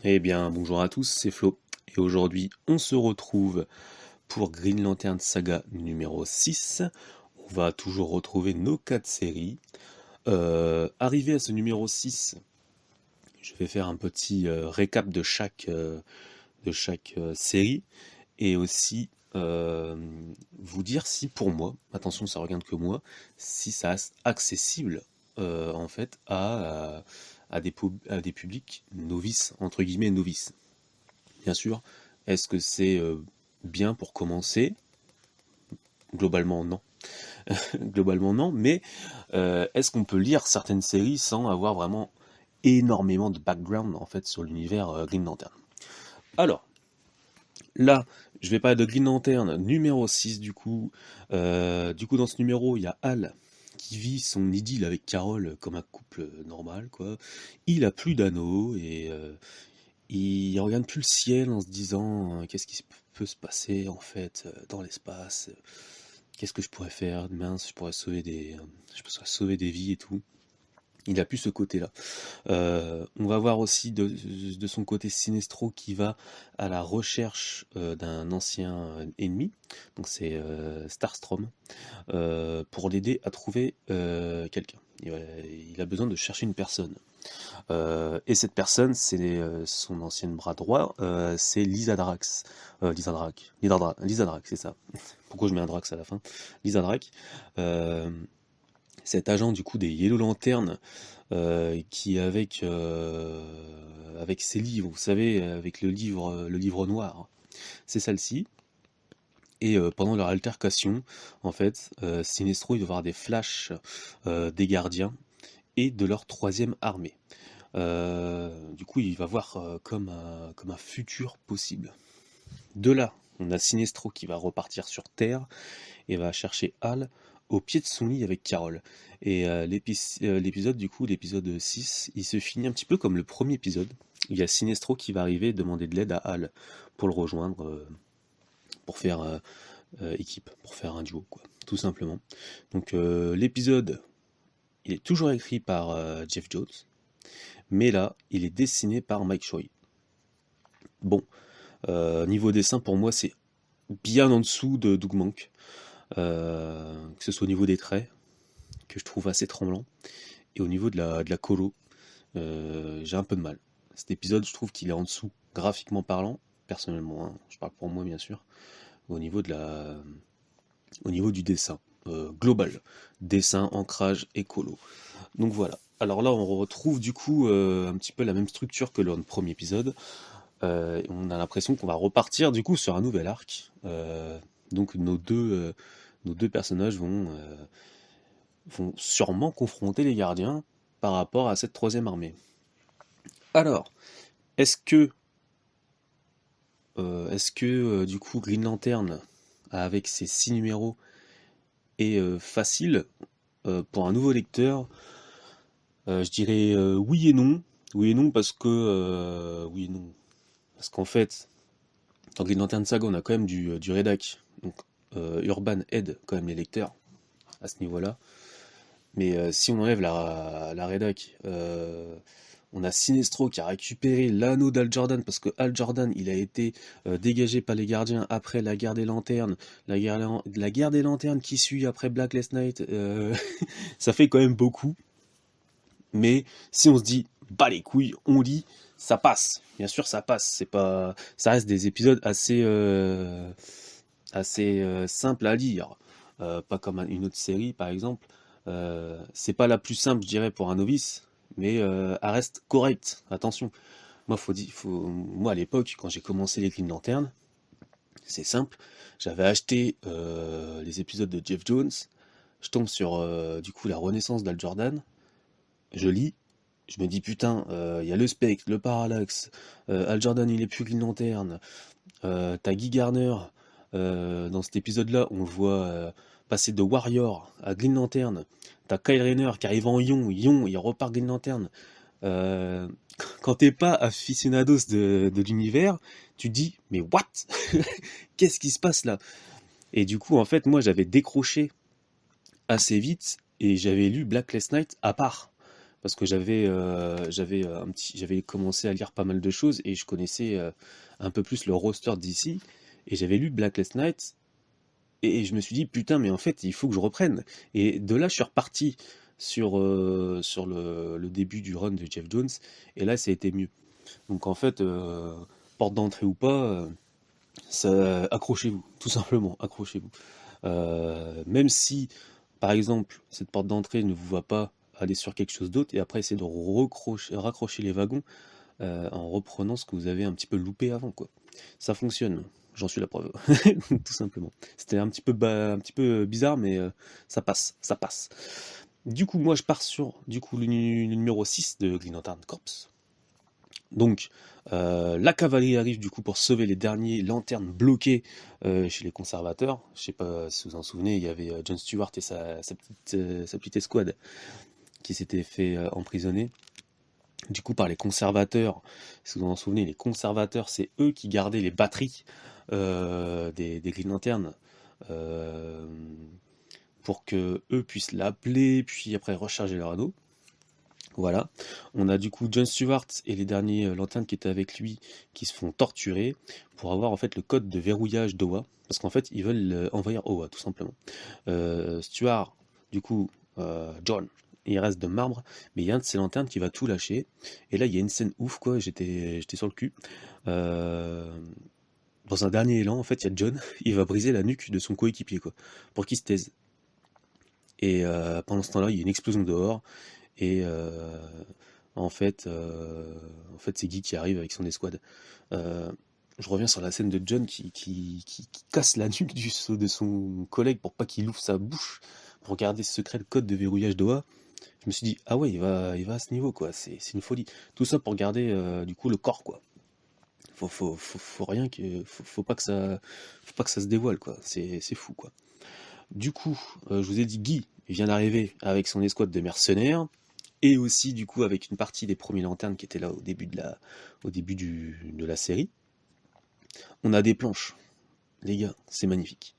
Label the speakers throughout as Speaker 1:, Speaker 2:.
Speaker 1: Eh bien, bonjour à tous, c'est Flo. Et aujourd'hui, on se retrouve pour Green Lantern Saga numéro 6. On va toujours retrouver nos 4 séries. Arrivé à ce numéro 6, je vais faire un petit récap de chaque série. Et aussi vous dire si pour moi, attention ça regarde que moi, si ça reste accessible en fait à des publics novices, entre guillemets novices. Bien sûr, est-ce que c'est bien pour commencer? Globalement non. Globalement non, mais est-ce qu'on peut lire certaines séries sans avoir vraiment énormément de background en fait sur l'univers Green Lantern? Alors, là, je vais parler de Green Lantern numéro 6 du coup. Dans ce numéro, il y a Hal qui vit son idylle avec Carol comme un couple normal, quoi. Il a plus d'anneaux et il regarde plus le ciel en se disant qu'est-ce qui peut se passer en fait dans l'espace. Qu'est-ce que je pourrais faire? Mince, je pourrais sauver des vies et tout. Il a plus ce côté-là. On va voir aussi de son côté Sinestro qui va à la recherche d'un ancien ennemi, donc c'est Starstrom, pour l'aider à trouver quelqu'un. Il a besoin de chercher une personne. Et cette personne, c'est son ancienne bras droit, c'est Lisa Drax. Lisa Drax, c'est ça. Pourquoi je mets un Drax à la fin? Lisa Drax. Euh, Cet agent du coup des Yellow Lanterns qui avec ses livres, vous savez, avec le livre noir, c'est celle-ci. Et pendant leur altercation, en fait, Sinestro il va avoir des flashs des gardiens et de leur troisième armée. Du coup, il va voir comme un futur possible. De là, on a Sinestro qui va repartir sur Terre et va chercher Hal au pied de son lit avec Carol. Et l'épisode, du coup, l'épisode 6, il se finit un petit peu comme le premier épisode. Il y a Sinestro qui va arriver et demander de l'aide à Hal pour le rejoindre, pour faire équipe, pour faire un duo, quoi, tout simplement. Donc l'épisode, il est toujours écrit par Jeff Jones, mais là, il est dessiné par Mike Choi. Bon, niveau dessin, pour moi, c'est bien en dessous de Doug Mahnke, que ce soit au niveau des traits, que je trouve assez tremblant, et au niveau de la colo, j'ai un peu de mal. Cet épisode, je trouve qu'il est en dessous, graphiquement parlant, personnellement, hein, je parle pour moi bien sûr, au niveau au niveau du dessin, global, dessin, ancrage et colo. Donc voilà. Alors là, on retrouve du coup un petit peu la même structure que lors du premier épisode. On a l'impression qu'on va repartir du coup sur un nouvel arc. Donc nos deux personnages vont sûrement confronter les gardiens par rapport à cette troisième armée. Alors, est-ce que, du coup Green Lantern, avec ses 6 numéros, est facile pour un nouveau lecteur? Je dirais oui et non. Oui et non parce que oui et non. Parce qu'en fait, dans Green Lantern Saga, on a quand même du rédac. Donc Urban aide quand même les lecteurs à ce niveau-là. Mais si on enlève la rédac, on a Sinestro qui a récupéré l'anneau d'Al Jordan parce que Al Jordan il a été dégagé par les gardiens après la guerre des lanternes, la guerre des lanternes qui suit après Blacklist Night, ça fait quand même beaucoup. Mais si on se dit bah les couilles, on lit, ça passe. Bien sûr ça passe. C'est pas, ça reste des épisodes assez simples à lire. Pas comme une autre série par exemple. C'est pas la plus simple, je dirais, pour un novice, mais elle reste correcte. Attention. Moi, à l'époque, quand j'ai commencé les Green Lantern, c'est simple. J'avais acheté les épisodes de Jeff Jones. Je tombe sur du coup la renaissance d'Al Jordan. Je lis. Je me dis putain, il y a le Spectre, le Parallaxe, Al Jordan il est plus Green Lantern. T'as Guy Garner. Dans cet épisode-là, on le voit passer de Warrior à Green Lantern. T'as Kyle Rayner qui arrive en Ion, il repart Green Lantern. Euh, Quand t'es pas aficionados de l'univers, tu te dis, mais what? Qu'est-ce qui se passe là? Et du coup, en fait, moi, j'avais décroché assez vite et j'avais lu Blacklist Night à part. parce que j'avais commencé à lire pas mal de choses et je connaissais un peu plus le roster d'ici et j'avais lu Blacklist Night et je me suis dit putain mais en fait il faut que je reprenne et de là je suis reparti sur le début du run de Jeff Jones et là ça a été mieux. Donc en fait porte d'entrée ou pas accrochez-vous, tout simplement, accrochez-vous. Même si, par exemple, cette porte d'entrée ne vous va pas aller sur quelque chose d'autre et après essayer de raccrocher les wagons en reprenant ce que vous avez un petit peu loupé avant, quoi. Ça fonctionne, j'en suis la preuve, tout simplement. C'était un petit peu bizarre, mais ça passe, ça passe. Du coup, moi je pars sur le numéro 6 de Green Lantern Corps. Donc, la cavalerie arrive du coup pour sauver les derniers lanternes bloquées chez les conservateurs. Je sais pas si vous en souvenez, il y avait Jon Stewart et sa petite escouade qui s'étaient fait emprisonner. Du coup, par les conservateurs, si vous en souvenez, les conservateurs, c'est eux qui gardaient les batteries des Green Lanterns pour que eux puissent l'appeler, puis après recharger leur anneau. Voilà, on a du coup Jon Stewart et les derniers lanternes qui étaient avec lui qui se font torturer pour avoir en fait le code de verrouillage d'Oa, parce qu'en fait ils veulent envahir Oa tout simplement. Stewart, du coup, John, il reste de marbre, mais il y a un de ces lanternes qui va tout lâcher, et là il y a une scène ouf quoi, j'étais sur le cul. Dans un dernier élan, en fait, il y a John, il va briser la nuque de son coéquipier quoi, pour qu'il se taise. Et pendant ce temps-là, il y a une explosion dehors. Et en fait c'est Guy qui arrive avec son escouade. Je reviens sur la scène de John qui casse la nuque de son collègue pour pas qu'il ouvre sa bouche pour garder secret le code de verrouillage d'Oa. Je me suis dit, ah ouais, il va à ce niveau, quoi. C'est une folie. Tout ça pour garder, du coup, le corps, quoi. Faut pas que ça se dévoile, quoi. C'est fou, quoi. Du coup, je vous ai dit, Guy vient d'arriver avec son escouade de mercenaires et aussi du coup avec une partie des premiers lanternes qui étaient là au début de la série. On a des planches, les gars, c'est magnifique.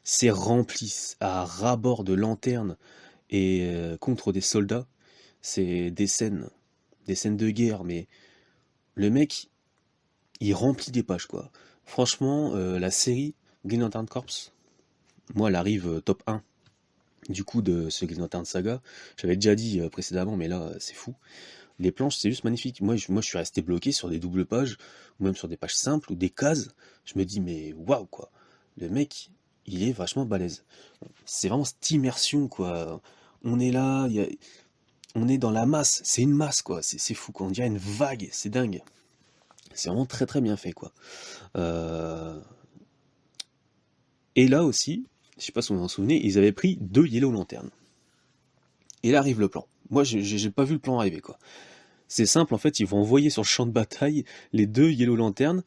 Speaker 1: C'est rempli à ras-bord de lanternes et contre des soldats. C'est des scènes de guerre, mais le mec, il remplit des pages quoi. Franchement, la série Green Lantern Corps, moi elle arrive top 1 du coup de ce Green Lantern Saga. J'avais déjà dit précédemment, mais là c'est fou. Les planches, c'est juste magnifique. Moi, je suis resté bloqué sur des doubles pages, ou même sur des pages simples, ou des cases. Je me dis, mais waouh, quoi. Le mec, il est vachement balèze. C'est vraiment cette immersion, quoi. On est là, on est dans la masse. C'est une masse, quoi. C'est fou, quoi. On dirait une vague. C'est dingue. C'est vraiment très, très bien fait, quoi. Euh, Et là aussi, je sais pas si vous vous en souvenez, ils avaient pris 2 Yellow Lanternes. Et là arrive le plan. Moi, j'ai pas vu le plan arriver, quoi. C'est simple, en fait, ils vont envoyer sur le champ de bataille les 2 Yellow Lanternes,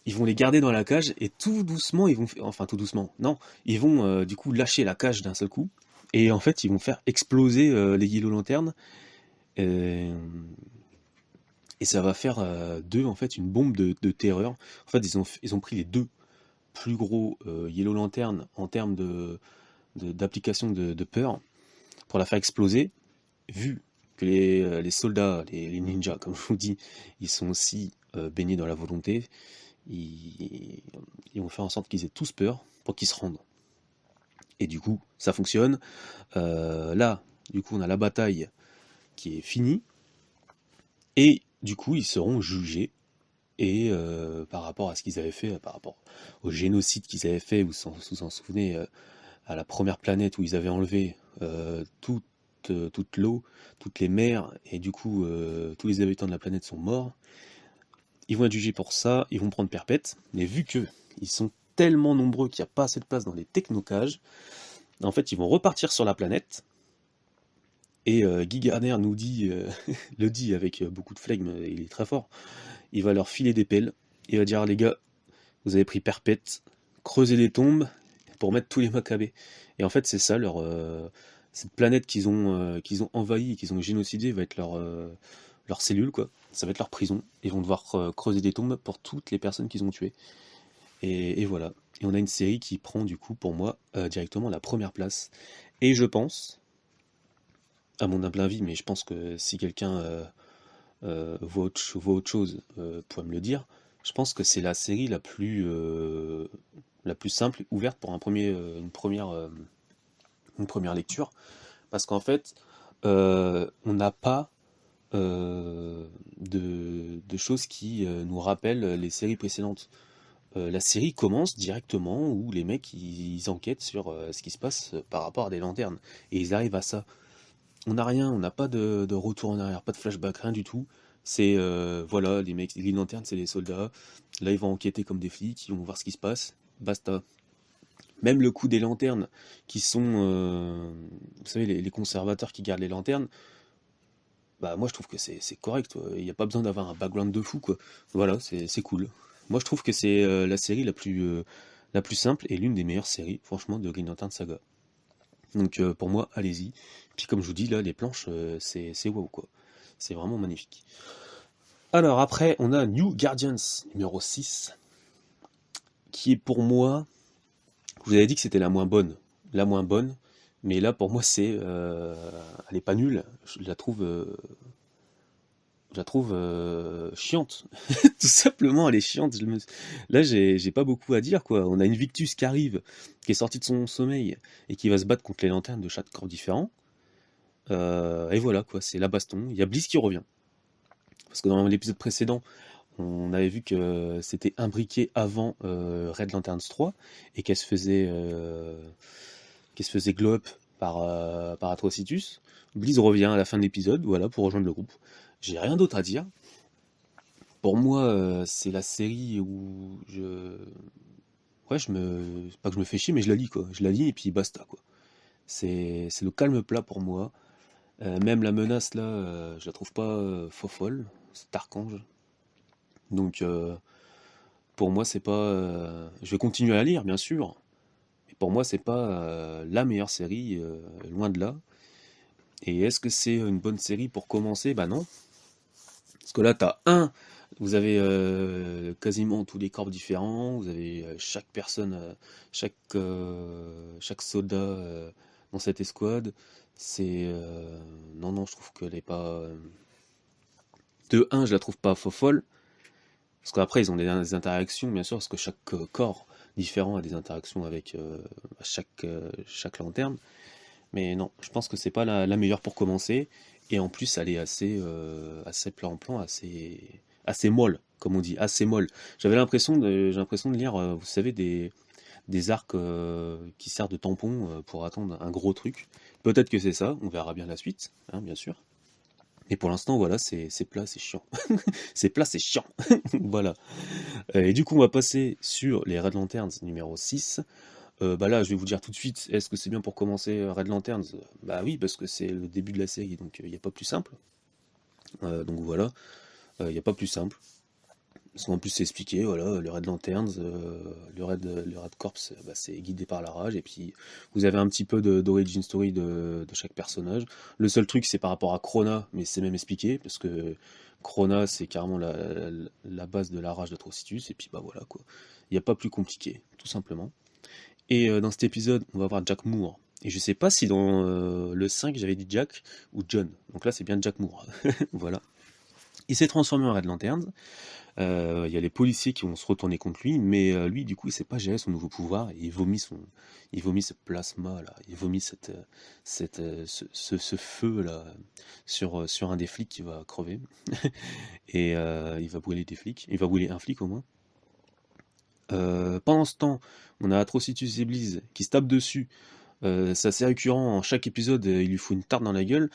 Speaker 1: ils vont les garder dans la cage, et tout doucement, enfin tout doucement, non, ils vont du coup lâcher la cage d'un seul coup, et en fait, ils vont faire exploser les Yellow Lanternes, euh, et ça va faire d'eux, en fait, une bombe de terreur. En fait, ils ont pris les 2 plus gros Yellow Lanternes en termes d'application de peur, pour la faire exploser, vu que les soldats, les ninjas, comme je vous dis, ils sont aussi baignés dans la volonté, ils, ils vont faire en sorte qu'ils aient tous peur pour qu'ils se rendent. Et du coup, ça fonctionne. Là, du coup, on a la bataille qui est finie, et du coup, ils seront jugés. Et par rapport à ce qu'ils avaient fait, par rapport au génocide qu'ils avaient fait, vous vous en souvenez, à la première planète où ils avaient enlevé toute l'eau, toutes les mers, et du coup tous les habitants de la planète sont morts. Ils vont être jugés pour ça, ils vont prendre perpète, mais vu que ils sont tellement nombreux qu'il n'y a pas assez de place dans les technocages, en fait ils vont repartir sur la planète, et Guy Gardner nous dit, le dit avec beaucoup de flegme, il est très fort, il va leur filer des pelles, il va dire les gars, vous avez pris perpète, creusez des tombes pour mettre tous les Maccabées. Et en fait c'est ça cette planète qu'ils ont envahie et qu'ils ont génocidée va être leur cellule, quoi. Ça va être leur prison. Ils vont devoir creuser des tombes pour toutes les personnes qu'ils ont tuées. Et voilà. Et on a une série qui prend, du coup, pour moi, directement la première place. Et je pense, à mon humble avis, mais je pense que si quelqu'un voit autre chose, pourrait me le dire. Je pense que c'est la série la plus simple, ouverte pour une première lecture, parce qu'en fait, on n'a pas de choses qui nous rappellent les séries précédentes. La série commence directement où les mecs ils enquêtent sur ce qui se passe par rapport à des lanternes. Et ils arrivent à ça. On n'a rien, on n'a pas de retour en arrière, pas de flashback, rien du tout. C'est voilà, les mecs, les lanternes, c'est les soldats. Là, ils vont enquêter comme des flics, ils vont voir ce qui se passe. Basta. Même le coup des lanternes, qui sont, vous savez, les conservateurs qui gardent les lanternes, bah moi je trouve que c'est correct. Il n'y a pas besoin d'avoir un background de fou, quoi. Voilà, c'est cool. Moi je trouve que c'est la série la plus simple et l'une des meilleures séries, franchement, de Green Lantern Saga. Donc pour moi, allez-y. Puis comme je vous dis, là, les planches, c'est wow, quoi. C'est vraiment magnifique. Alors après, on a New Guardians, numéro 6, qui est pour moi, je vous avais dit que c'était la moins bonne. La moins bonne, mais là pour moi elle est pas nulle. Je la trouve chiante. Tout simplement, elle est chiante. Là, j'ai pas beaucoup à dire, quoi. On a une Victus qui arrive, qui est sortie de son sommeil et qui va se battre contre les lanternes de chaque corps différent. Et voilà, quoi, c'est la baston. Il y a Bliss qui revient. Parce que dans l'épisode précédent, on avait vu que c'était imbriqué avant Red Lanterns 3 et qu'elle se faisait glow up par Atrocitus. Bliss revient à la fin de l'épisode, voilà, pour rejoindre le groupe. J'ai rien d'autre à dire. Pour moi, c'est la série où ouais, c'est pas que je me fais chier, mais je la lis, quoi. Je la lis et puis basta, quoi. C'est le calme plat pour moi. Même la menace, là, je la trouve pas folle. C'est Archange. Donc, pour moi, c'est pas. Je vais continuer à lire, bien sûr. Mais pour moi, c'est pas la meilleure série, loin de là. Et est-ce que c'est une bonne série pour commencer? Bah non. Parce que là, vous avez quasiment tous les corps différents, vous avez chaque personne, chaque soldat dans cette escouade. Non, non, je trouve qu'elle est pas. De un, je la trouve pas folle. Parce qu'après, ils ont des interactions, bien sûr, parce que chaque corps différent a des interactions avec chaque lanterne. Mais non, je pense que c'est pas la meilleure pour commencer. Et en plus, elle est assez plan-plan, assez molle, comme on dit, assez molle. J'ai l'impression de lire, vous savez, des arcs qui servent de tampon pour attendre un gros truc. Peut-être que c'est ça, on verra bien la suite, hein, bien sûr. Et pour l'instant, voilà, c'est plat, c'est chiant. C'est plat, c'est chiant. Voilà. Et du coup, on va passer sur les Red Lanterns numéro 6. Bah là, je vais vous dire tout de suite, est-ce que c'est bien pour commencer Red Lanterns? Bah oui, parce que c'est le début de la série, donc il n'y a pas plus simple. Donc voilà, il n'y a pas plus simple. Parce qu'en plus, c'est expliqué, voilà, le Red Lanterns, le Red Corps, bah, c'est guidé par la rage, et puis vous avez un petit peu d'origin story de chaque personnage. Le seul truc, c'est par rapport à Krona, mais c'est même expliqué, parce que Krona, c'est carrément la base de la rage d'Atrocitus, et puis bah voilà, quoi. Il n'y a pas plus compliqué, tout simplement. Et dans cet épisode, on va voir Jack Moore. Et je sais pas si dans le 5 j'avais dit Jack ou John. Donc là c'est bien Jack Moore. Voilà. Il s'est transformé en Red Lantern. Il y a les policiers qui vont se retourner contre lui, mais lui du coup il sait pas gérer son nouveau pouvoir. Et il vomit ce plasma là. Il vomit ce feu là sur un des flics qui va crever. Et il va brûler des flics. Il va brûler un flic au moins. Pendant ce temps, on a Atrocitus et Bliss qui se tapent dessus. C'est assez récurrent, en chaque épisode, il lui faut une tarte dans la gueule.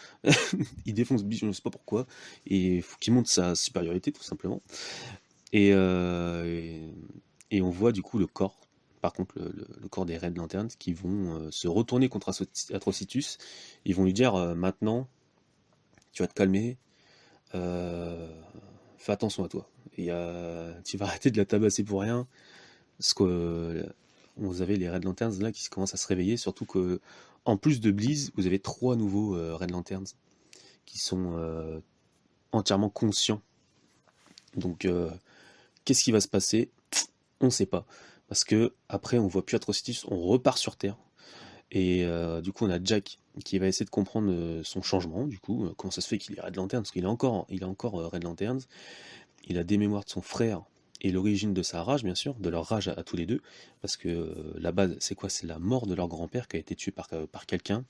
Speaker 1: Il défonce Bliss, je ne sais pas pourquoi. Et il faut qu'il montre sa supériorité, tout simplement. Et, et on voit du coup le corps, par contre le corps des Red Lanterns, qui vont se retourner contre Atrocitus. Ils vont lui dire maintenant, tu vas te calmer, fais attention à toi. Et tu vas arrêter de la tabasser pour rien. Parce que vous avez les Red Lanterns là qui commencent à se réveiller, surtout que en plus de Bliss, vous avez 3 nouveaux Red Lanterns qui sont entièrement conscients. Donc qu'est-ce qui va se passer? On ne sait pas. Parce que après on voit plus Atrocitus, on repart sur Terre. Et du coup on a Jack qui va essayer de comprendre son changement, du coup, comment ça se fait qu'il est Red Lantern, parce qu'il est encore Red Lantern. Il a des mémoires de son frère et l'origine de sa rage, bien sûr, de leur rage à tous les deux, parce que la base, c'est quoi? C'est la mort de leur grand-père qui a été tué par quelqu'un.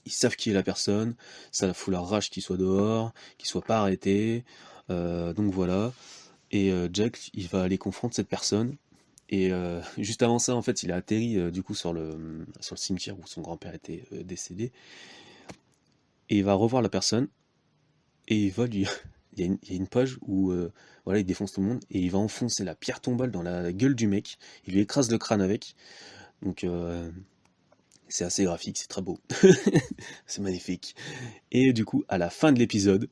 Speaker 1: Ils savent qui est la personne, ça la fout leur rage qu'il soit dehors, qu'il soit pas arrêté, donc voilà. Et Jack, il va aller confronter cette personne. Et juste avant ça, en fait, il a atterri du coup sur le cimetière où son grand-père était décédé. Et il va revoir la personne et il va lui. Il y a une page où voilà, il défonce tout le monde et il va enfoncer la pierre tombale dans la gueule du mec. Il lui écrase le crâne avec. Donc c'est assez graphique, c'est très beau. C'est magnifique. Et du coup, à la fin de l'épisode,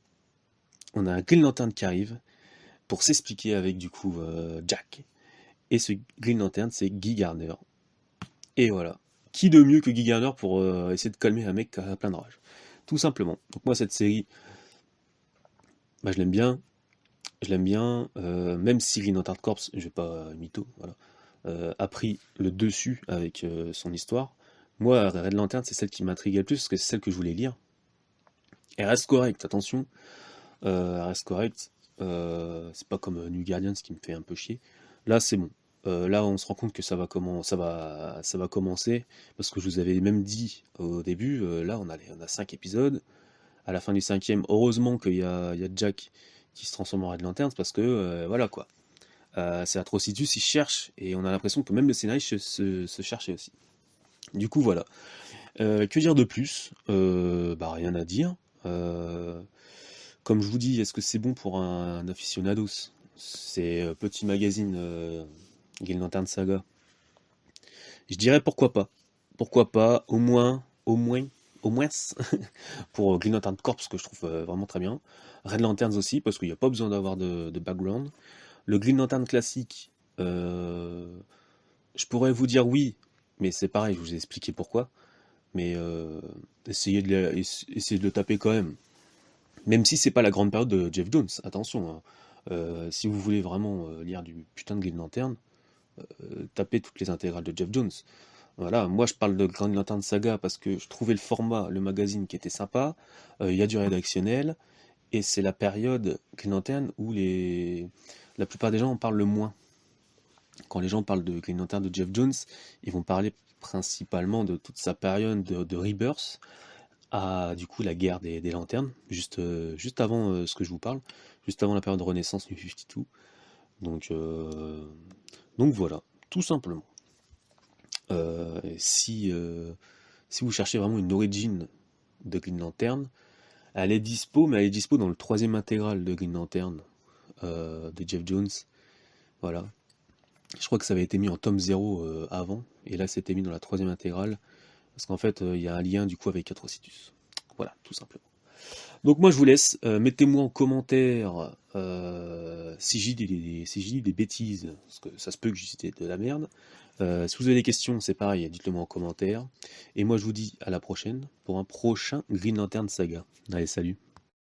Speaker 1: on a un Green Lantern qui arrive pour s'expliquer avec du coup Jack. Et ce Green Lantern, c'est Guy Gardner. Et voilà. Qui de mieux que Guy Gardner pour essayer de calmer un mec qui a plein de rage. Tout simplement. Donc moi, cette série, bah, je l'aime bien. Je l'aime bien. Même si Green Lantern Corps, je vais pas mytho, voilà, a pris le dessus avec son histoire. Moi, Red Lantern, c'est celle qui m'intriguait le plus, parce que c'est celle que je voulais lire. Elle reste correcte, attention. Elle reste correcte. C'est pas comme New Guardians qui me fait un peu chier. Là, c'est bon. Là, on se rend compte que ça va commencer, parce que je vous avais même dit au début, là, on a 5 épisodes. À la fin du 5e, heureusement qu'il y a Jack qui se transforme en Red Lantern, parce que, voilà quoi. C'est Atrocitus, il cherche, et on a l'impression que même le scénariste se cherchait aussi. Du coup, voilà. Que dire de plus? Bah, rien à dire. Comme je vous dis, est-ce que c'est bon pour un aficionados? C'est petit magazine Green Lantern Saga. Je dirais pourquoi pas. Pourquoi pas, au moins, pour Green Lantern Corps, que je trouve vraiment très bien. Red Lanterns aussi, parce qu'il n'y a pas besoin d'avoir de background. Le Green Lantern classique, je pourrais vous dire oui, mais c'est pareil, je vous ai expliqué pourquoi. Mais essayez de le taper quand même. Même si c'est pas la grande période de Jeff Jones, attention, hein. Si vous voulez vraiment lire du putain de Green Lantern, tapez toutes les intégrales de Jeff Jones. Voilà, moi je parle de Green Lantern Saga parce que je trouvais le format, le magazine qui était sympa, il y a du rédactionnel, et c'est la période Green Lantern où la plupart des gens en parlent le moins. Quand les gens parlent de Green Lantern de Jeff Jones, ils vont parler principalement de toute sa période de Rebirth, à du coup la guerre des lanternes, juste avant ce que je vous parle, juste avant la période de Renaissance New 52. Donc, donc voilà, tout simplement. Si vous cherchez vraiment une origin de Green Lantern, elle est dispo, mais elle est dispo dans le 3e intégral de Green Lantern de Jeff Jones. Voilà. Je crois que ça avait été mis en tome 0 avant, et là c'était mis dans la 3e intégrale, parce qu'en fait il y a un lien du coup avec Atrocitus. Voilà, tout simplement. Donc moi je vous laisse, mettez-moi en commentaire si j'ai dit des bêtises, parce que ça se peut que j'ai cité de la merde. Si vous avez des questions, c'est pareil, dites-le moi en commentaire. Et moi je vous dis à la prochaine pour un prochain Green Lantern Saga. Allez, salut.